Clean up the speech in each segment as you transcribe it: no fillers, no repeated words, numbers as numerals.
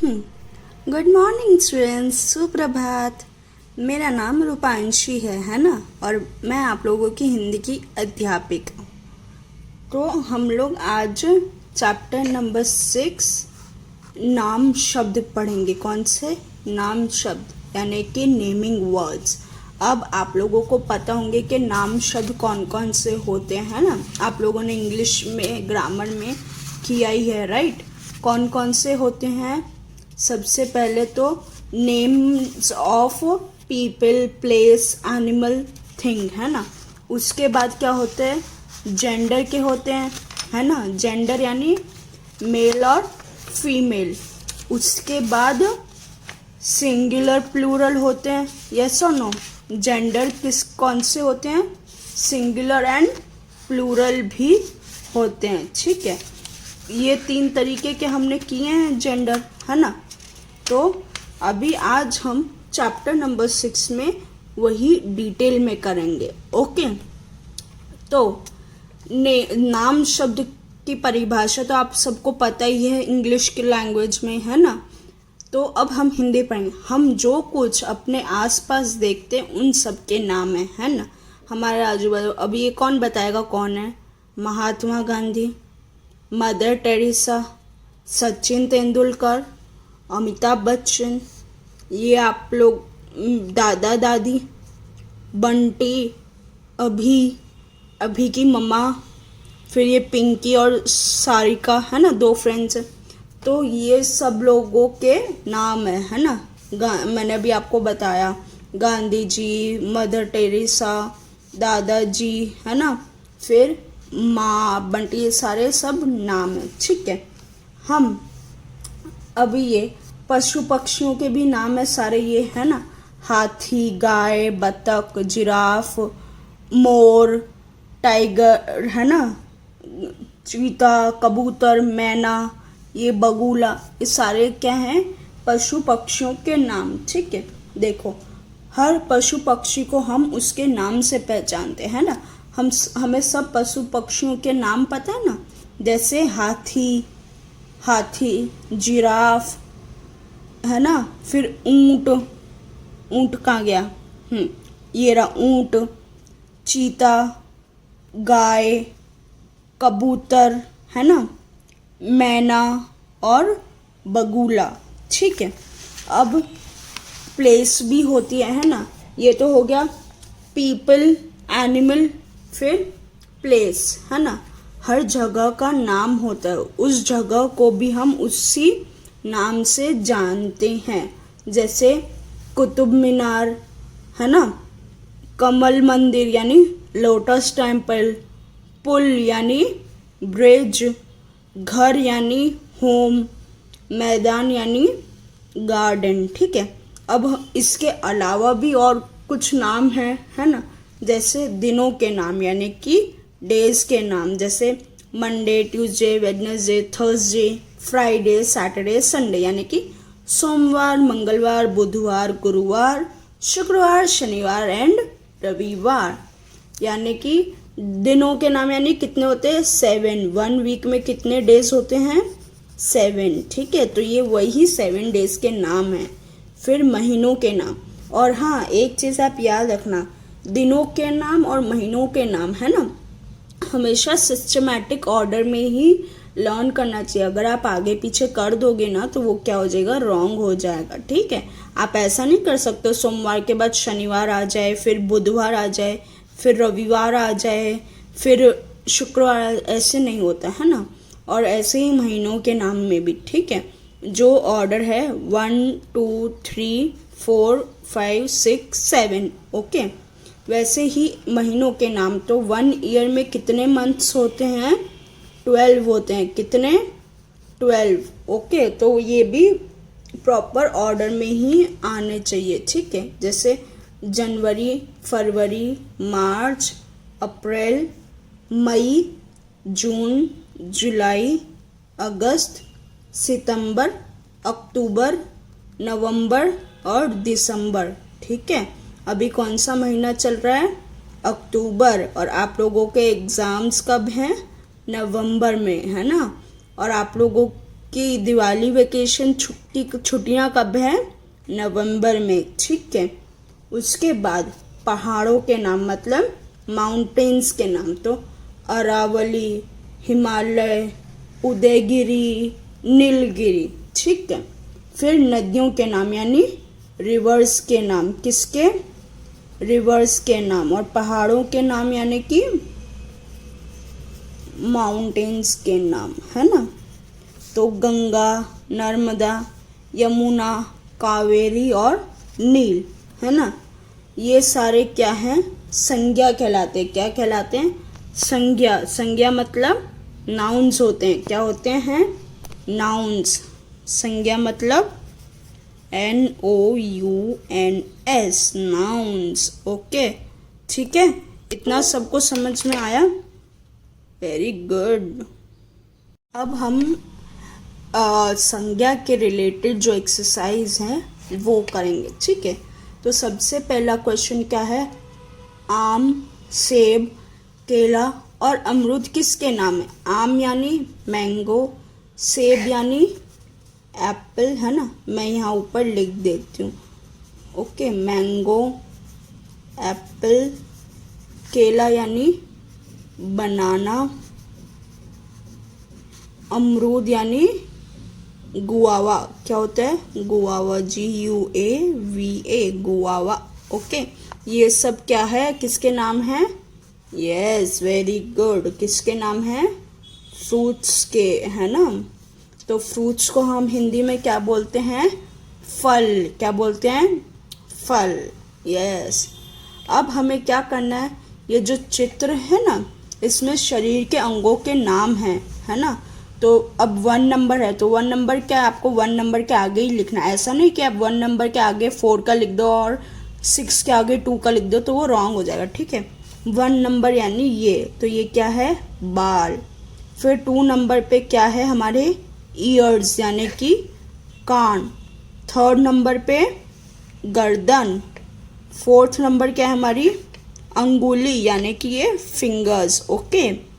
Good morning students, सुप्रभात। मेरा नाम रूपांशी है ना। और मैं आप लोगों की हिंदी की अध्यापिका। तो हम लोग आज चैप्टर नंबर 6 नाम शब्द पढ़ेंगे। कौन से नाम शब्द, यानी कि नेमिंग वर्ड्स। अब आप लोगों को पता होंगे कि नाम शब्द कौन कौन से होते हैं ना। आप लोगों ने इंग्लिश में ग्रामर में किया ही है, राइट। कौन कौन से होते हैं? सबसे पहले तो names of people, place, animal, thing, है ना। उसके बाद क्या होते हैं? जेंडर के होते हैं, है ना। जेंडर यानी मेल और फीमेल। उसके बाद सिंगुलर प्लूरल होते हैं, यस और नो। जेंडर कौन से होते हैं? सिंगुलर एंड प्लूरल भी होते हैं, ठीक है। ये 3 तरीके के हमने किए हैं जेंडर, है ना। तो अभी आज हम चैप्टर नंबर 6 में वही डिटेल में करेंगे, ओके। तो नाम शब्द की परिभाषा तो आप सबको पता ही है इंग्लिश की लैंग्वेज में, है ना। तो अब हम हिंदी पढ़ेंगे। हम जो कुछ अपने आसपास देखते हैं उन सब के नाम है ना। हमारे आजू बाजू, अभी ये कौन बताएगा कौन है? महात्मा गांधी, मदर टेरेसा, सचिन तेंदुलकर, अमिताभ बच्चन, ये आप लोग दादा दादी, बंटी, अभी की मम्मा, फिर ये पिंकी और सारिका, है ना, 2 फ्रेंड्स हैं। तो ये सब लोगों के नाम है ना। मैंने अभी आपको बताया, गांधी जी, मदर टेरेसा, दादाजी, है ना, फिर माँ, बंटी, ये सारे सब नाम है, ठीक है। हम अभी ये पशु पक्षियों के भी नाम है सारे, ये है ना। हाथी, गाय, बतख, जिराफ, मोर, टाइगर, है ना, चीता, कबूतर, मैना, ये बगुला, ये सारे क्या हैं? पशु पक्षियों के नाम, ठीक है। देखो, हर पशु पक्षी को हम उसके नाम से पहचानते हैं ना। हमें सब पशु पक्षियों के नाम पता है ना। जैसे हाथी, जिराफ, है ना। फिर ऊंट कहाँ गया? ये रहा ऊंट। चीता, गाय, कबूतर, है ना, मैना और बगुला, ठीक है। अब प्लेस भी होती है ना। ये तो हो गया पीपल, एनिमल, फिर प्लेस, है ना। हर जगह का नाम होता है, उस जगह को भी हम उसी नाम से जानते हैं। जैसे कुतुब मीनार, है ना, कमल मंदिर यानी लोटस टेम्पल, पुल यानी ब्रिज, घर यानी होम, मैदान यानी गार्डन, ठीक है। अब इसके अलावा भी और कुछ नाम है ना। जैसे दिनों के नाम यानी कि डेज के नाम, जैसे Monday, Tuesday, Wednesday, Thursday, Friday, Saturday, Sunday, यानी कि सोमवार, मंगलवार, बुधवार, गुरुवार, शुक्रवार, शनिवार एंड रविवार। यानी कि दिनों के नाम यानी कितने होते हैं? 7। 1 वीक में कितने डेज होते हैं? 7, ठीक है। तो ये वही 7 डेज के नाम हैं। फिर महीनों के नाम। और हाँ, एक चीज़ आप याद रखना, दिनों के नाम और महीनों के नाम, है ना, हमेशा सिस्टमैटिक ऑर्डर में ही लर्न करना चाहिए। अगर आप आगे पीछे कर दोगे ना तो वो क्या हो जाएगा? रॉन्ग हो जाएगा, ठीक है। आप ऐसा नहीं कर सकते सोमवार के बाद शनिवार आ जाए, फिर बुधवार आ जाए, फिर रविवार आ जाए, फिर शुक्रवार, ऐसे नहीं होता, है ना। और ऐसे ही महीनों के नाम में भी, ठीक है। जो ऑर्डर है 1 2 3 4 5 6 7, ओके। वैसे ही महीनों के नाम, तो 1 ईयर में कितने मंथ्स होते हैं? 12 होते हैं। कितने? 12, ओके। तो ये भी प्रॉपर ऑर्डर में ही आने चाहिए, ठीक है। जैसे जनवरी, फरवरी, मार्च, अप्रैल, मई, जून, जुलाई, अगस्त, सितंबर, अक्टूबर, नवंबर और दिसंबर, ठीक है। अभी कौन सा महीना चल रहा है? अक्टूबर। और आप लोगों के एग्ज़ाम्स कब हैं? नवंबर में, है ना। और आप लोगों आपकी दिवाली वेकेशन छुट्टियां कब है? नवंबर में, ठीक है। उसके बाद पहाड़ों के नाम मतलब माउंटेन्स के नाम, तो अरावली, हिमालय, उदयगिरी, नीलगिरी, ठीक है। फिर नदियों के नाम यानी रिवर्स के नाम, किसके? रिवर्स के नाम। और पहाड़ों के नाम यानी कि माउंटेन्स के नाम, है ना। तो गंगा, नर्मदा, यमुना, कावेरी और नील, है ना, ये सारे क्या हैं? संज्ञा कहलाते हैं। क्या कहलाते हैं? संज्ञा। संज्ञा मतलब नाउन्स होते हैं। क्या होते हैं? नाउन्स। संज्ञा मतलब NOUNS, नाउन्स। ओके, ठीक है। इतना सबको समझ में आया? Very good. अब हम संज्ञा के रिलेटेड जो एक्सरसाइज हैं वो करेंगे, ठीक है। तो सबसे पहला क्वेश्चन क्या है? आम, सेब, केला और अमरूद किसके नाम है? आम यानी मैंगो, सेब यानी एप्पल, है ना। मैं यहाँ ऊपर लिख देती हूँ। ओके, मैंगो, एप्पल, केला यानी बनाना, अमरूद यानी गुआवा। क्या होता है? Guava, GUAVA, guava. ओके, ये सब क्या है? किसके नाम है? Yes, very good. किसके नाम है? फ्रूट्स के, है ना। तो फ्रूट्स को हम हिंदी में क्या बोलते हैं? फल। क्या बोलते हैं? फल। यस। अब हमें क्या करना है? ये जो चित्र है ना, इसमें शरीर के अंगों के नाम हैं, है ना। तो अब 1 नंबर है, तो 1 नंबर क्या है? आपको 1 नंबर के आगे ही लिखना है। ऐसा नहीं कि आप 1 नंबर के आगे 4 का लिख दो और 6 के आगे 2 का लिख दो, तो वो रॉन्ग हो जाएगा, ठीक है। 1 नंबर यानी ये, तो ये क्या है? बाल। फिर 2 नंबर पे क्या है? हमारे ईयर्स यानी कि कान। 3rd नंबर पे गर्दन। 4th नंबर क्या है? हमारी अंगुली यानी कि ये फिंगर्स। ओके।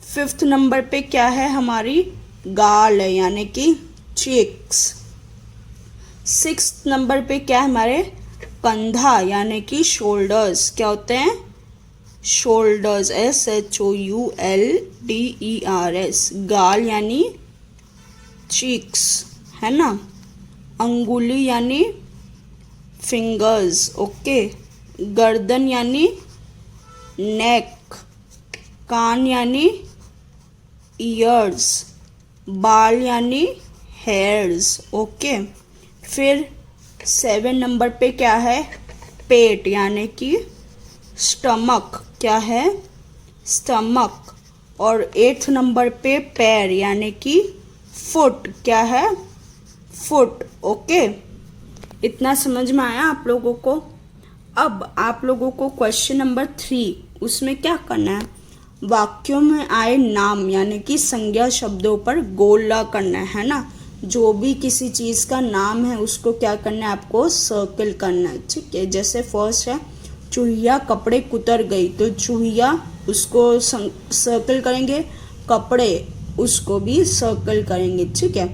5th नंबर पे क्या है? हमारी गाल है यानी कि चीक्स। 6th नंबर पे क्या है? हमारे कंधा यानी कि शोल्डर्स। क्या होते हैं? Shoulders, SHOULDERS। गाल यानी चीक्स, है ना। अंगुली यानी फिंगर्स। ओके। गर्दन यानी नेक। कान यानी ईयर्स। बाल यानी हेयर्स। ओके। फिर 7 नंबर पे क्या है? पेट यानी कि स्टमक। क्या है? स्टमक। और 8th नंबर पे पैर यानी कि फुट। क्या है? फुट। ओके, इतना समझ में आया आप लोगों को? अब आप लोगों को क्वेश्चन नंबर 3, उसमें क्या करना है? वाक्यों में आए नाम यानी कि संज्ञा शब्दों पर गोला करना है ना। जो भी किसी चीज़ का नाम है उसको क्या करना है? आपको सर्कल करना है, ठीक है। जैसे फर्स्ट है चूहिया कपड़े कुतर गई, तो चूहिया उसको सर्कल करेंगे, कपड़े उसको भी सर्कल करेंगे, ठीक है।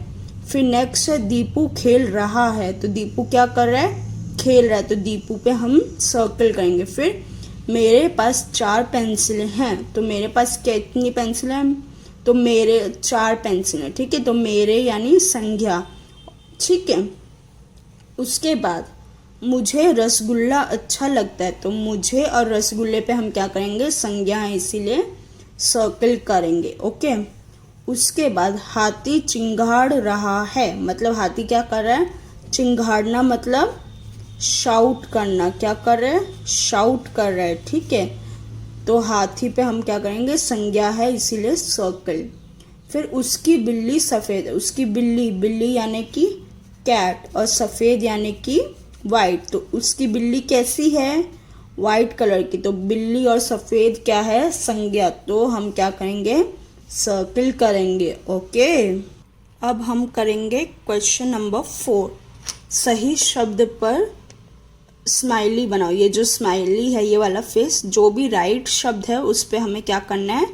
फिर नेक्स्ट है दीपू खेल रहा है, तो दीपू क्या कर रहा है? खेल रहा है, तो दीपू पे हम सर्कल करेंगे। फिर मेरे पास 4 पेंसिलें हैं, तो मेरे पास कितनी पेंसिलें हैं? तो मेरे 4 पेंसिलें, ठीक है। तो मेरे यानी संज्ञा, ठीक है। उसके बाद मुझे रसगुल्ला अच्छा लगता है, तो मुझे और रसगुल्ले पे हम क्या करेंगे? संज्ञा है इसीलिए सर्कल करेंगे, ओके। उसके बाद हाथी चिंगाड़ रहा है, मतलब हाथी क्या कर रहा है? चिंगाड़ना मतलब शाउट करना। क्या कर रहा है? शाउट कर रहा है, ठीक है। तो हाथी पे हम क्या करेंगे? संज्ञा है इसीलिए सर्कल। फिर उसकी बिल्ली सफ़ेद है, उसकी बिल्ली, बिल्ली यानी कि कैट, और सफ़ेद यानी कि वाइट, तो उसकी बिल्ली कैसी है? वाइट कलर की। तो बिल्ली और सफ़ेद क्या है? संज्ञा, तो हम क्या करेंगे? सर्कल करेंगे, ओके। अब हम करेंगे क्वेश्चन नंबर 4। सही शब्द पर स्माइली बनाओ। ये जो स्माइली है, ये वाला फेस, जो भी राइट शब्द है उस पर हमें क्या करना है?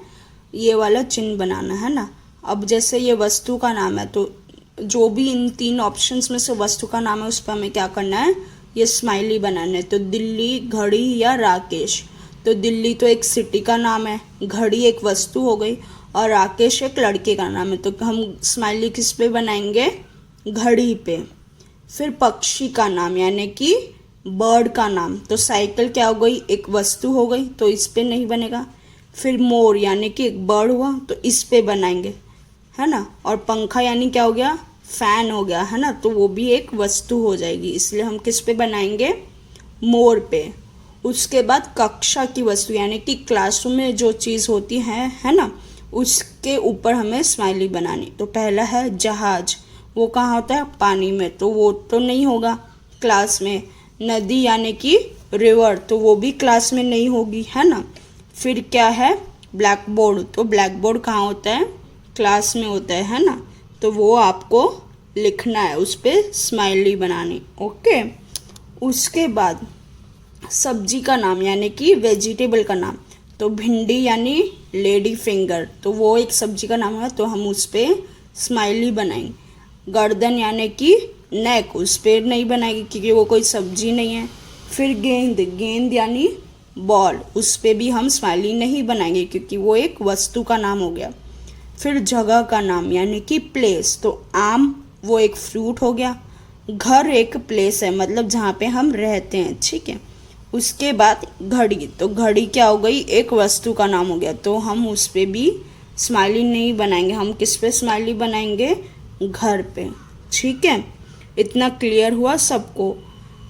ये वाला चिन्ह बनाना है ना। अब जैसे ये वस्तु का नाम है, तो जो भी इन 3 ऑप्शंस में से वस्तु का नाम है उस पर हमें क्या करना है, ये स्माइली बनाना है। तो दिल्ली, घड़ी या राकेश। तो दिल्ली तो एक सिटी का नाम है, घड़ी एक वस्तु हो गई और राकेश एक लड़के का नाम है। तो हम स्माइली किस पे बनाएंगे, घड़ी पे। फिर पक्षी का नाम यानी कि बर्ड का नाम। तो साइकिल क्या हो गई, एक वस्तु हो गई, तो इस पे नहीं बनेगा। फिर मोर यानी कि एक बर्ड हुआ, तो इस पे बनाएंगे, है ना। और पंखा यानी क्या हो गया, फैन हो गया, है ना, तो वो भी एक वस्तु हो जाएगी, इसलिए हम किस पे बनाएंगे, मोर पे। उसके बाद कक्षा की वस्तु यानी कि क्लासरूम में जो चीज़ होती है ना, उसके ऊपर हमें स्माइली बनानी। तो पहला है जहाज, वो कहाँ होता है, पानी में, तो वो तो नहीं होगा क्लास में। नदी यानी कि रिवर, तो वो भी क्लास में नहीं होगी, है ना। फिर क्या है, ब्लैक बोर्ड, तो ब्लैक बोर्ड कहाँ होता है, क्लास में होता है ना, तो वो आपको लिखना है, उस पर स्माइली बनानी, ओके। उसके बाद सब्जी का नाम यानी कि वेजिटेबल का नाम। तो भिंडी यानी लेडी फिंगर, तो वो एक सब्जी का नाम है, तो हम उस पर स्माइली बनाएंगे। गर्दन यानी कि नेक, उस पर नहीं बनाएगी क्योंकि वो कोई सब्जी नहीं है। फिर गेंद, गेंद यानी बॉल, उस पर भी हम स्माइली नहीं बनाएंगे क्योंकि वो एक वस्तु का नाम हो गया। फिर जगह का नाम यानी कि प्लेस, तो आम वो एक फ्रूट हो गया, घर एक प्लेस है मतलब जहाँ पे हम रहते हैं, ठीक है। उसके बाद घड़ी, तो घड़ी क्या हो गई, एक वस्तु का नाम हो गया, तो हम उस पर भी स्माइली नहीं बनाएंगे, हम किस पे स्माइली बनाएंगे, घर पे, ठीक है। इतना क्लियर हुआ सबको।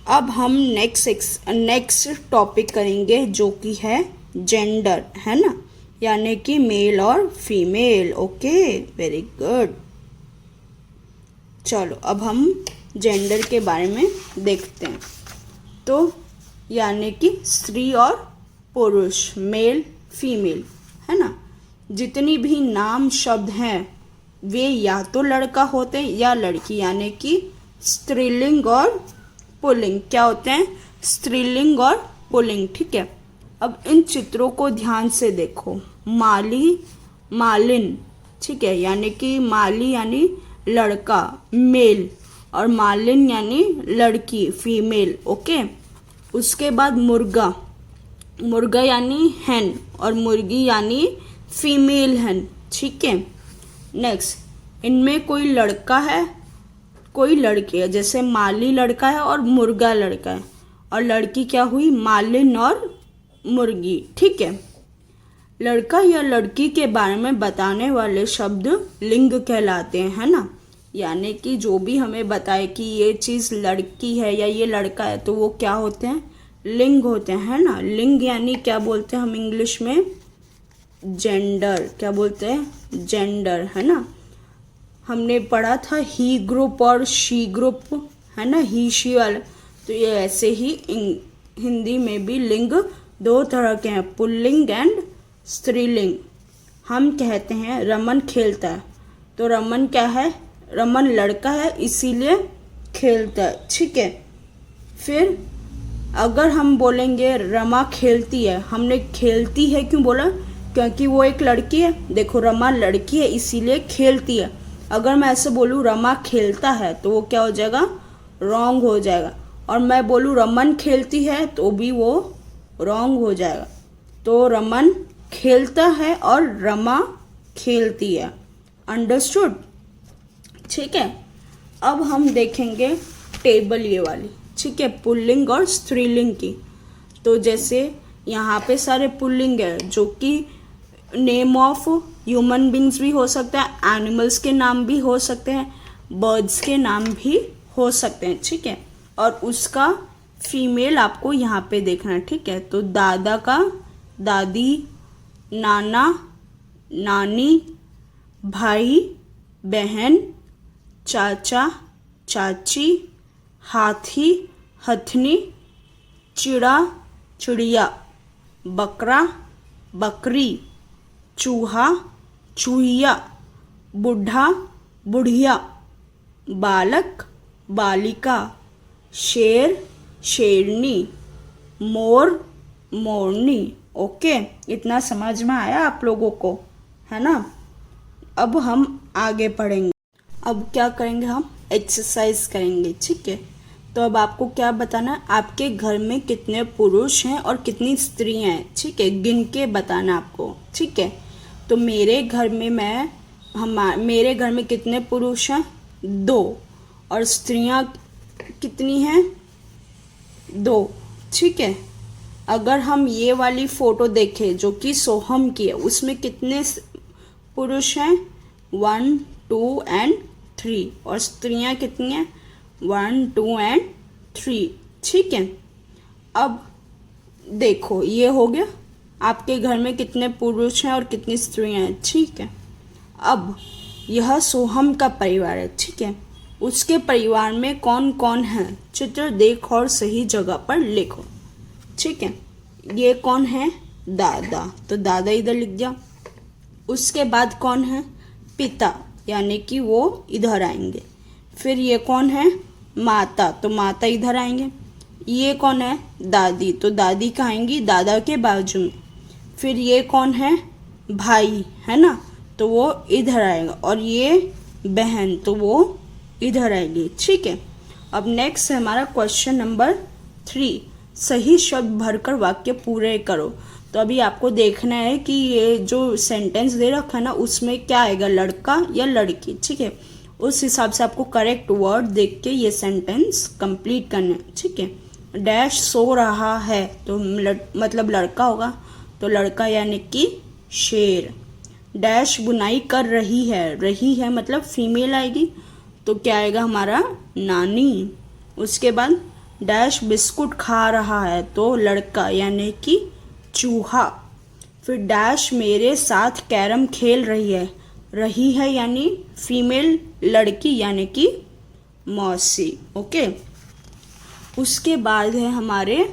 अब हम नेक्स्ट टॉपिक करेंगे जो कि है जेंडर, है ना, यानी कि मेल और फीमेल, ओके, वेरी गुड। चलो अब हम जेंडर के बारे में देखते हैं। तो यानी कि स्त्री और पुरुष, मेल फीमेल, है ना। जितनी भी नाम शब्द हैं वे या तो लड़का होते हैं या लड़की, यानी कि स्त्रीलिंग और पुल्लिंग क्या होते हैं, स्त्रीलिंग और पुल्लिंग, ठीक है। अब इन चित्रों को ध्यान से देखो, माली, मालिन, ठीक है, यानी कि माली यानी लड़का मेल और मालिन यानी लड़की फीमेल, ओके। उसके बाद मुर्गा, मुर्गा यानी हैन और मुर्गी यानी फीमेल हैन, ठीक है। नेक्स्ट, इनमें कोई लड़का है कोई लड़की है, जैसे माली लड़का है और मुर्गा लड़का है, और लड़की क्या हुई, मालिन और मुर्गी, ठीक है। लड़का या लड़की के बारे में बताने वाले शब्द लिंग कहलाते हैं, है ना। यानी कि जो भी हमें बताए कि ये चीज़ लड़की है या ये लड़का है, तो वो क्या होते हैं, लिंग होते हैं, है ना। लिंग यानी क्या बोलते हैं हम इंग्लिश में, जेंडर, क्या बोलते हैं, जेंडर, है ना। हमने पढ़ा था ही ग्रुप और शी ग्रुप, है ना, ही शी वाला। तो ये ऐसे ही हिंदी में भी लिंग 2 तरह के हैं, पुल्लिंग एंड स्त्रीलिंग। हम कहते हैं रमन खेलता है, तो रमन क्या है, रमन लड़का है इसीलिए खेलता है, ठीक है। फिर अगर हम बोलेंगे रमा खेलती है, हमने खेलती है क्यों बोला, क्योंकि वो एक लड़की है। देखो रमा लड़की है इसीलिए खेलती है। अगर मैं ऐसे बोलूँ रमा खेलता है तो वो क्या हो जाएगा, रॉन्ग हो जाएगा। और मैं बोलूँ रमन खेलती है तो भी वो रॉन्ग हो जाएगा। तो रमन खेलता है और रमा खेलती है, अंडरस्टूड, ठीक है। अब हम देखेंगे टेबल ये वाली, ठीक है, पुल्लिंग और स्त्रीलिंग की। तो जैसे यहाँ पे सारे पुल्लिंग है जो कि नेम ऑफ ह्यूमन बींग्स भी हो सकता है, एनिमल्स के नाम भी हो सकते हैं, बर्ड्स के नाम भी हो सकते हैं, ठीक है। और उसका फीमेल आपको यहाँ पे देखना है, ठीक है। तो दादा का दादी, नाना नानी, भाई बहन, चाचा चाची, हाथी हथनी, चिड़ा चिड़िया, बकरा बकरी, चूहा चूहिया, बुढ़ा बुढ़िया, बालक बालिका, शेर शेरनी, मोर मोरनी, ओके। इतना समझ में आया आप लोगों को, है ना। अब हम आगे पढ़ेंगे। अब क्या करेंगे, हम एक्सरसाइज करेंगे, ठीक है। तो अब आपको क्या बताना है, आपके घर में कितने पुरुष हैं और कितनी स्त्रियां हैं, ठीक है, गिन के बताना आपको, ठीक है। तो मेरे घर में कितने पुरुष हैं, 2, और स्त्रियां कितनी हैं, 2, ठीक है। अगर हम ये वाली फोटो देखें जो कि सोहम की है, उसमें कितने पुरुष हैं, 1, 2 एंड 3, और स्त्रियां कितनी हैं, 1, 2 एंड 3, ठीक है। अब देखो ये हो गया, आपके घर में कितने पुरुष हैं और कितनी स्त्रियां हैं, ठीक है। अब यह सोहम का परिवार है, ठीक है। उसके परिवार में कौन कौन है, चित्र देख और सही जगह पर लिखो, ठीक है। ये कौन है, दादा, तो दादा इधर लिख दिया। उसके बाद कौन है, पिता, यानी कि वो इधर आएंगे। फिर ये कौन है, माता, तो माता इधर आएंगे। ये कौन है, दादी, तो दादी कहाँ आएंगी, दादा के बाजू में। फिर ये कौन है, भाई, है ना, तो वो इधर आएगा। और ये बहन, तो वो इधर आएगी, ठीक है। अब नेक्स्ट है हमारा क्वेश्चन नंबर 3, सही शब्द भरकर वाक्य पूरे करो। तो अभी आपको देखना है कि ये जो सेंटेंस दे रखा है ना, उसमें क्या आएगा, लड़का या लड़की, ठीक है। उस हिसाब से आपको करेक्ट वर्ड देख के ये सेंटेंस कंप्लीट करना है, ठीक है। डैश सो रहा है, तो मतलब लड़का होगा, तो लड़का यानी कि शेर। डैश बुनाई कर रही है मतलब फीमेल आएगी, तो क्या आएगा हमारा, नानी। उसके बाद डैश बिस्कुट खा रहा है, तो लड़का यानी कि चूहा। फिर डैश मेरे साथ कैरम खेल रही है यानी फीमेल लड़की यानी कि मौसी, ओके। उसके बाद है हमारे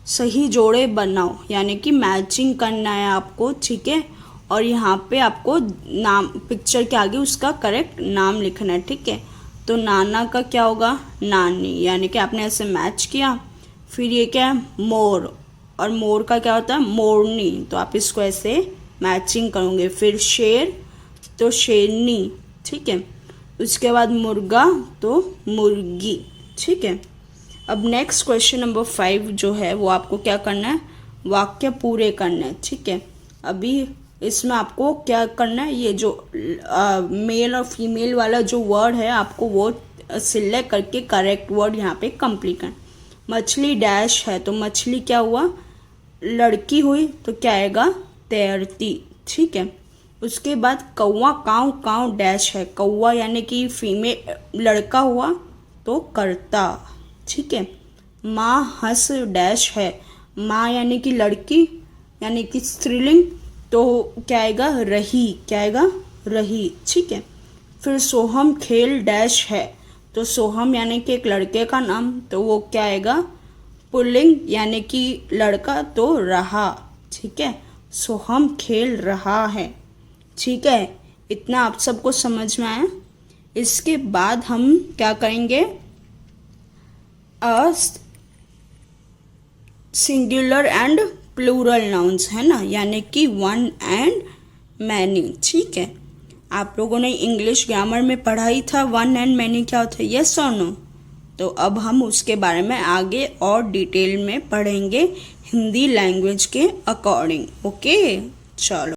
सही जोड़े बनाओ, यानी कि मैचिंग करना है आपको, ठीक है। और यहाँ पे आपको नाम, पिक्चर के आगे उसका करेक्ट नाम लिखना है, ठीक है। तो नाना का क्या होगा, नानी, यानी कि आपने ऐसे मैच किया। फिर ये क्या है, मोर, और मोर का क्या होता है, मोरनी, तो आप इसको ऐसे मैचिंग करोगे। फिर शेर, तो शेरनी, ठीक है। उसके बाद मुर्गा, तो मुर्गी, ठीक है। अब नेक्स्ट क्वेश्चन नंबर 5 जो है वो आपको क्या करना है, वाक्य पूरे करना है, ठीक है। अभी इसमें आपको क्या करना है, ये जो मेल और फीमेल वाला जो वर्ड है आपको वो सिलेक्ट करके करेक्ट वर्ड यहाँ पे कंप्लीट करना। मछली डैश है, तो मछली क्या हुआ, लड़की हुई, तो क्या आएगा, तैरती, ठीक है। उसके बाद कौवा काव काव डैश है, कौवा यानी कि फीमेल लड़का हुआ, तो करता, ठीक है। माँ हंस डैश है, माँ यानी कि लड़की यानी कि स्त्रीलिंग, तो क्या आएगा, रही, क्या आएगा, रही, ठीक है। फिर सोहम खेल डैश है, तो सोहम यानी कि एक लड़के का नाम, तो वो क्या आएगा, पुल्लिंग यानी कि लड़का, तो रहा, ठीक है। सोहम खेल रहा है, ठीक है। इतना आप सबको समझ में आया। इसके बाद हम क्या करेंगे, सिंगुलर एंड प्लूरल नाउन्स, है ना, यानी कि वन एंड मैनी, ठीक है। आप लोगों ने इंग्लिश ग्रामर में पढ़ा ही था वन एंड मैनी क्या होता है, यस और नो। तो अब हम उसके बारे में आगे और डिटेल में पढ़ेंगे हिंदी लैंग्वेज के अकॉर्डिंग, ओके। चलो,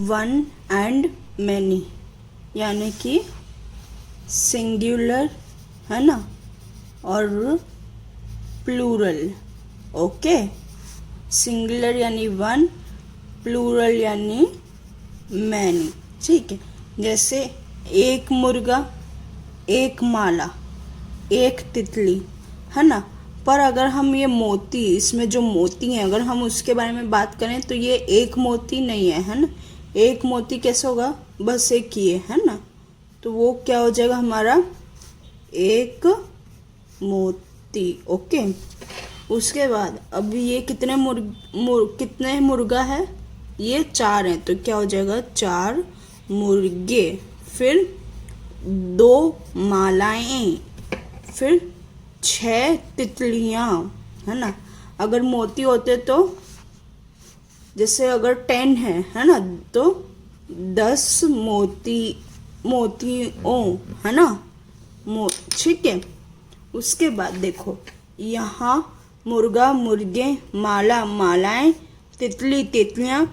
वन एंड मैनी यानी कि सिंगुलर, है ना, और प्लूरल, ओके। सिंगुलर यानी वन, प्लूरल यानी मैनी, ठीक है। जैसे एक मुर्गा, एक माला, एक तितली, है ना। पर अगर हम ये मोती, इसमें जो मोती हैं अगर हम उसके बारे में बात करें तो ये एक मोती नहीं है ना। एक मोती कैसे होगा, बस एक ही है ना, तो वो क्या हो जाएगा हमारा, एक मोती, ओके। उसके बाद अब ये कितने कितने मुर्गा है, ये 4 हैं, तो क्या हो जाएगा, 4 मुर्गे। फिर 2 मालाएं, फिर 6 तितलियां, है ना। अगर मोती होते तो जैसे अगर 10 है ना, तो 10 मोती मोतियों, है ना, ठीक है। उसके बाद देखो यहाँ मुर्गा मुर्गे, माला मालाएं, तितली तितलियाँ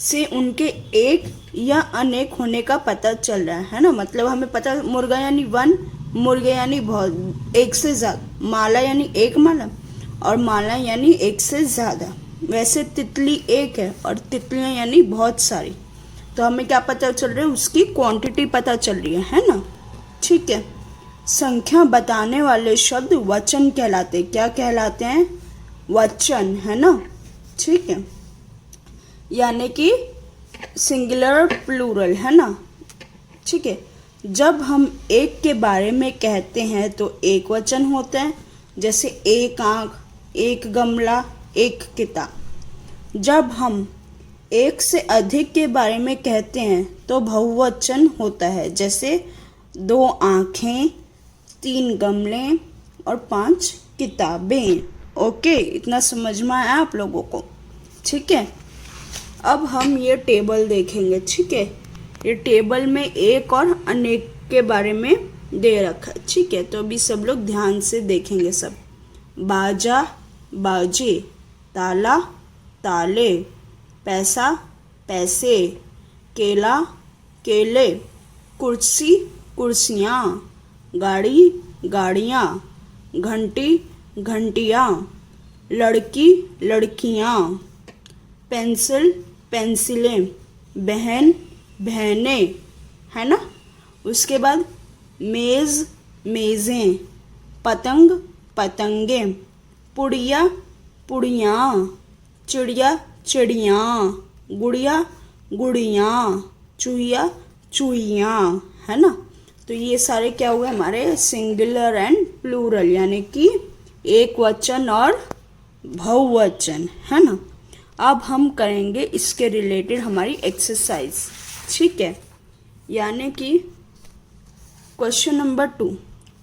से उनके एक या अनेक होने का पता चल रहा है ना। मतलब हमें पता, मुर्गा यानी वन, मुर्गे यानी बहुत, एक से ज़्यादा, माला यानी एक माला, और माला यानी एक से ज़्यादा। वैसे तितली एक है और तितलियाँ यानी बहुत सारी। तो हमें क्या पता चल रहा है, उसकी क्वांटिटी पता चल रही है ना, ठीक है। संख्या बताने वाले शब्द वचन कहलाते, क्या कहलाते हैं, वचन, है ना, ठीक है। यानी कि सिंगुलर प्लूरल, है ना, ठीक है। जब हम एक के बारे में कहते हैं तो एक वचन होता है, जैसे एक आँख, एक गमला, एक किताब। जब हम एक से अधिक के बारे में कहते हैं तो बहुवचन होता है, जैसे 2 आँखें, 3 गमले और 5 किताबें। ओके, इतना समझ में आया आप लोगों को, ठीक है। अब हम ये टेबल देखेंगे, ठीक है। ये टेबल में एक और अनेक के बारे में दे रखा है, ठीक है। तो अभी सब लोग ध्यान से देखेंगे सब। बाजा बाजे, ताला ताले, पैसा पैसे, केला केले, कुर्सी कुर्सियाँ, गाड़ी गाड़ियाँ, घंटी घंटियाँ, लड़की लड़कियाँ, पेंसिल पेंसिलें, बहन बहनें, है ना। उसके बाद मेज़ मेज़ें, पतंग पतंगें, पुड़िया पुड़ियाँ, चिड़िया चिड़ियाँ, गुड़िया गुड़ियाँ, चूहिया चूहियाँ, है ना। तो ये सारे क्या हुए हमारे सिंगुलर एंड प्लूरल, यानी कि एक वचन और बहुवचन, है ना। अब हम करेंगे इसके रिलेटेड हमारी एक्सरसाइज, ठीक है। यानी कि क्वेश्चन नंबर 2,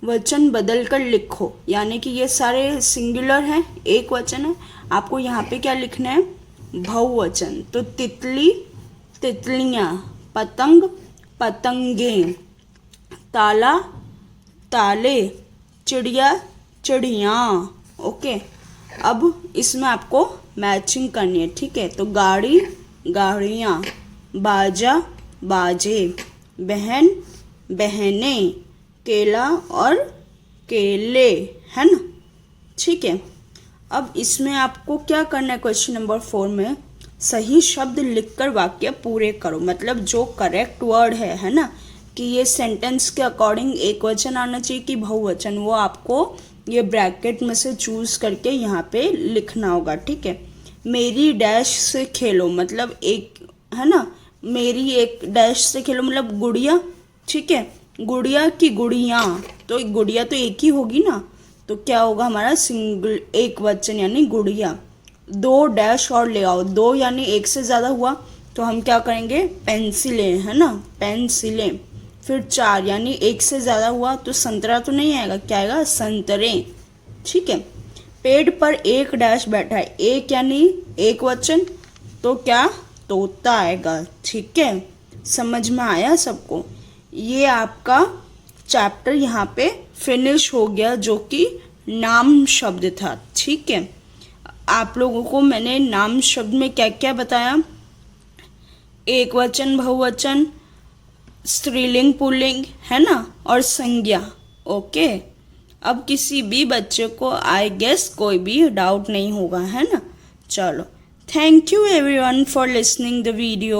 वचन बदल कर लिखो। यानी कि ये सारे सिंगुलर हैं, एक वचन है, आपको यहाँ पे क्या लिखना है, बहुवचन। तो तितली तितलियाँ, पतंग पतंगें, ताला ताले, चिड़िया चिड़ियाँ। ओके, अब इसमें आपको मैचिंग करनी है, ठीक है। तो गाड़ी गाड़ियाँ, बाजा बाजे, बहन बहनें, केला और केले, है ना, ठीक है। अब इसमें आपको क्या करना है, क्वेश्चन नंबर 4 में सही शब्द लिखकर वाक्य पूरे करो। मतलब जो करेक्ट वर्ड है ना, कि ये सेंटेंस के अकॉर्डिंग एक वचन आना चाहिए कि बहुवचन, वो आपको ये ब्रैकेट में से चूज करके यहाँ पे लिखना होगा, ठीक है। मेरी डैश से खेलो, मतलब एक, है ना, मेरी एक डैश से खेलो मतलब गुड़िया, ठीक है। गुड़िया की गुड़ियाँ, तो गुड़िया तो एक ही होगी ना, तो क्या होगा हमारा सिंगल एक वचन यानी गुड़िया। 2 डैश और ले आओ, 2 यानी एक से ज़्यादा हुआ, तो हम क्या करेंगे, पेंसिलें, है ना, पेंसिलें। फिर 4 यानी एक से ज़्यादा हुआ, तो संतरा तो नहीं आएगा, क्या आएगा, संतरे, ठीक है। पेड़ पर एक डैश बैठा है, एक यानी एक वचन, तो क्या, तोता आएगा, ठीक है। समझ में आया सबको। ये आपका चैप्टर यहाँ पे फिनिश हो गया, जो कि नाम शब्द था, ठीक है। आप लोगों को मैंने नाम शब्द में क्या क्या बताया, एक वचन बहुवचन, स्त्रीलिंग पुल्लिंग, है ना, और संज्ञा। ओके, अब किसी भी बच्चे को आई गेस कोई भी डाउट नहीं होगा, है ना। चलो, thank you everyone for listening the video.